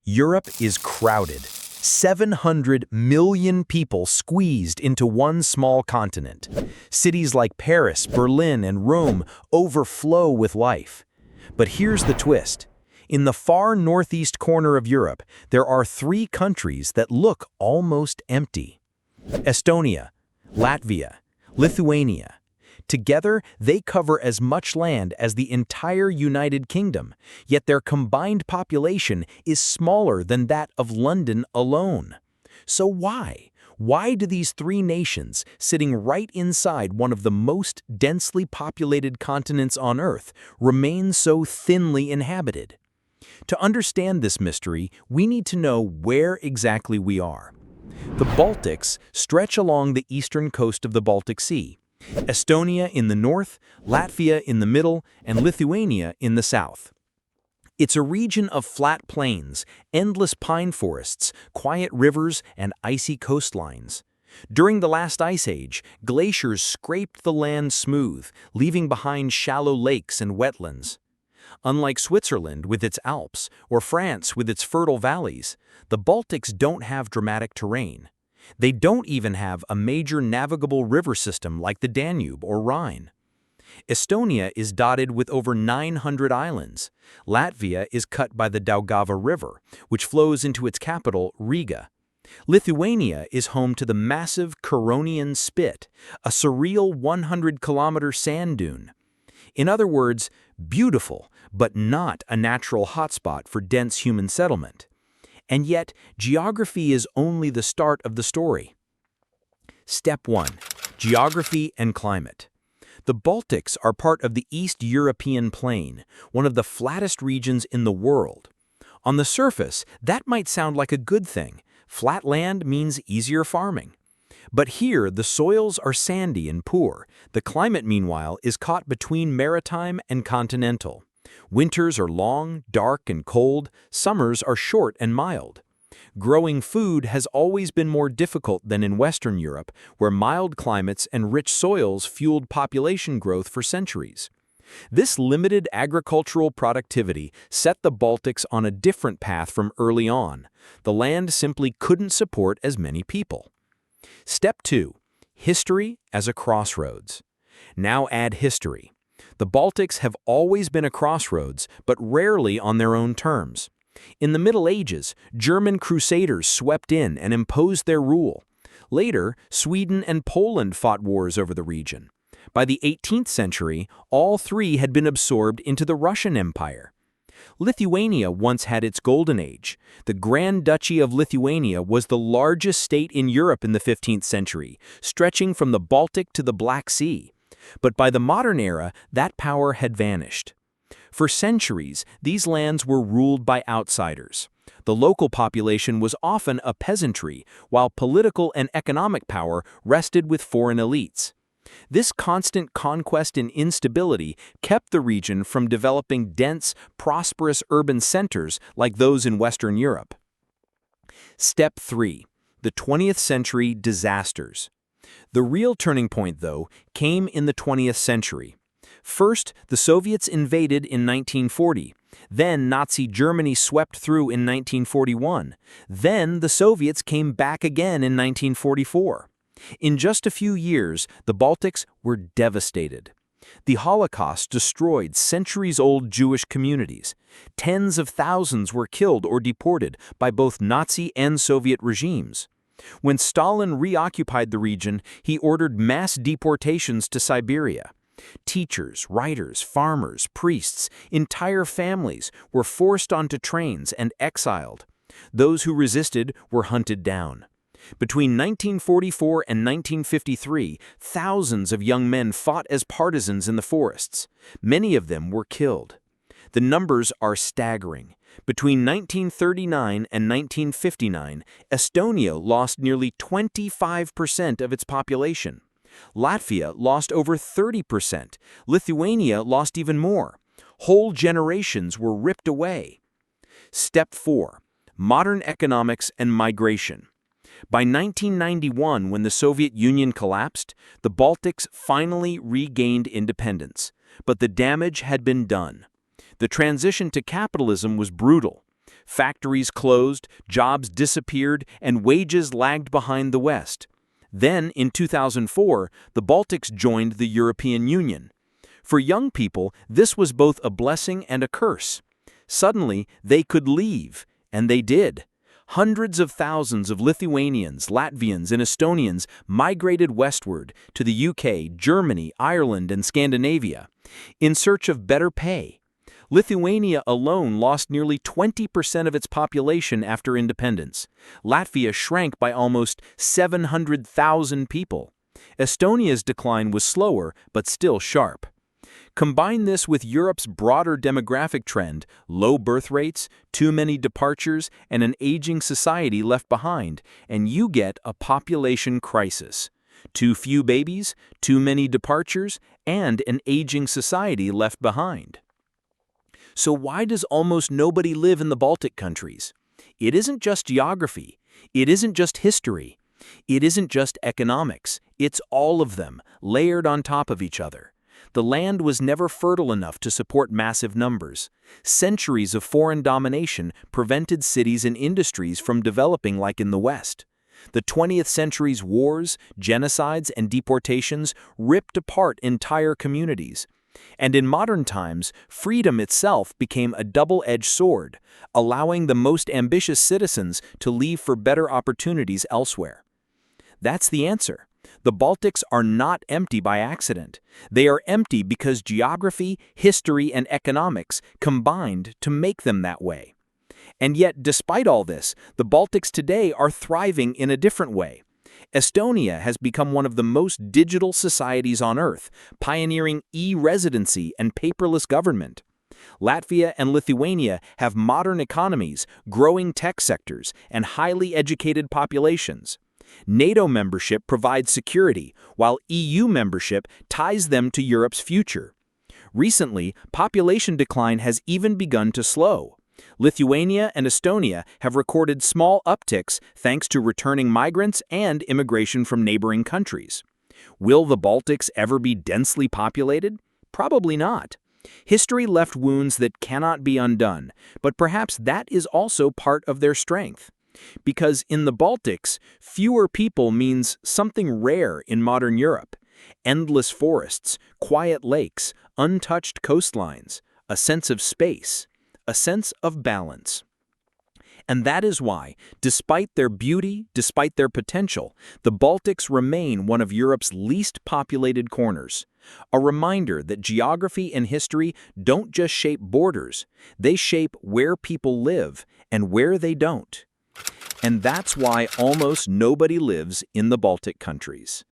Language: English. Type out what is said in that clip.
Europe is crowded. 700 million people squeezed into one small continent. Cities like Paris, Berlin, and Rome overflow with life. But here's the twist. In the far northeast corner of Europe, there are three countries that look almost empty. Estonia, Latvia, Lithuania. Together, they cover as much land as the entire United Kingdom, yet their combined population is smaller than that of London alone. So why? Why do these three nations, sitting right inside one of the most densely populated continents on Earth, remain so thinly inhabited? To understand this mystery, we need to know where exactly we are. The Baltics stretch along the eastern coast of the Baltic Sea. Estonia in the north, Latvia in the middle, and Lithuania in the south. It's a region of flat plains, endless pine forests, quiet rivers, and icy coastlines. During the last ice age, glaciers scraped the land smooth, leaving behind shallow lakes and wetlands. Unlike Switzerland with its Alps, or France with its fertile valleys, the Baltics don't have dramatic terrain. They don't even have a major navigable river system like the Danube or Rhine. Estonia is dotted with over 900 islands. Latvia is cut by the Daugava River, which flows into its capital, Riga. Lithuania is home to the massive Curonian Spit, a surreal 100-kilometer sand dune. In other words, beautiful, but not a natural hotspot for dense human settlement. And yet, geography is only the start of the story. Step 1. Geography and climate. The Baltics are part of the East European Plain, one of the flattest regions in the world. On the surface, that might sound like a good thing. Flat land means easier farming. But here, the soils are sandy and poor. The climate, meanwhile, is caught between maritime and continental. Winters are long, dark, and cold. Summers are short and mild. Growing food has always been more difficult than in Western Europe, where mild climates and rich soils fueled population growth for centuries. This limited agricultural productivity set the Baltics on a different path from early on. The land simply couldn't support as many people. Step 2. History as a crossroads. Now add history. The Baltics have always been a crossroads, but rarely on their own terms. In the Middle Ages, German crusaders swept in and imposed their rule. Later, Sweden and Poland fought wars over the region. By the 18th century, all three had been absorbed into the Russian Empire. Lithuania once had its golden age. The Grand Duchy of Lithuania was the largest state in Europe in the 15th century, stretching from the Baltic to the Black Sea. But by the modern era, that power had vanished. For centuries, these lands were ruled by outsiders. The local population was often a peasantry, while political and economic power rested with foreign elites. This constant conquest and instability kept the region from developing dense, prosperous urban centers like those in Western Europe. Step 3. The 20th century disasters. The real turning point, though, came in the 20th century. First, the Soviets invaded in 1940. Then Nazi Germany swept through in 1941. Then the Soviets came back again in 1944. In just a few years, the Baltics were devastated. The Holocaust destroyed centuries-old Jewish communities. Tens of thousands were killed or deported by both Nazi and Soviet regimes. When Stalin reoccupied the region, he ordered mass deportations to Siberia. Teachers, writers, farmers, priests, entire families were forced onto trains and exiled. Those who resisted were hunted down. Between 1944 and 1953, thousands of young men fought as partisans in the forests. Many of them were killed. The numbers are staggering. Between 1939 and 1959, Estonia lost nearly 25% of its population. Latvia lost over 30%. Lithuania lost even more. Whole generations were ripped away. Step 4. Modern economics and migration. By 1991, when the Soviet Union collapsed, the Baltics finally regained independence. But the damage had been done. The transition to capitalism was brutal. Factories closed, jobs disappeared, and wages lagged behind the West. Then, in 2004, the Baltics joined the European Union. For young people, this was both a blessing and a curse. Suddenly, they could leave, and they did. Hundreds of thousands of Lithuanians, Latvians, and Estonians migrated westward to the UK, Germany, Ireland, and Scandinavia in search of better pay. Lithuania alone lost nearly 20% of its population after independence. Latvia shrank by almost 700,000 people. Estonia's decline was slower, but still sharp. Combine this with Europe's broader demographic trend, low birth rates, too many departures, and an aging society left behind, and you get a population crisis. Too few babies, too many departures, and an aging society left behind. So why does almost nobody live in the Baltic countries? It isn't just geography. It isn't just history. It isn't just economics. It's all of them, layered on top of each other. The land was never fertile enough to support massive numbers. Centuries of foreign domination prevented cities and industries from developing like in the West. The 20th century's wars, genocides, and deportations ripped apart entire communities. And in modern times, freedom itself became a double-edged sword, allowing the most ambitious citizens to leave for better opportunities elsewhere. That's the answer. The Baltics are not empty by accident. They are empty because geography, history, and economics combined to make them that way. And yet, despite all this, the Baltics today are thriving in a different way. Estonia has become one of the most digital societies on Earth, pioneering e-residency and paperless government. Latvia and Lithuania have modern economies, growing tech sectors, and highly educated populations. NATO membership provides security, while EU membership ties them to Europe's future. Recently, population decline has even begun to slow. Lithuania and Estonia have recorded small upticks thanks to returning migrants and immigration from neighboring countries. Will the Baltics ever be densely populated? Probably not. History left wounds that cannot be undone, but perhaps that is also part of their strength. Because in the Baltics, fewer people means something rare in modern Europe. Endless forests, quiet lakes, untouched coastlines, a sense of space, a sense of balance. And that is why, despite their beauty, despite their potential, the Baltics remain one of Europe's least populated corners. A reminder that geography and history don't just shape borders, they shape where people live and where they don't. And that's why almost nobody lives in the Baltic countries.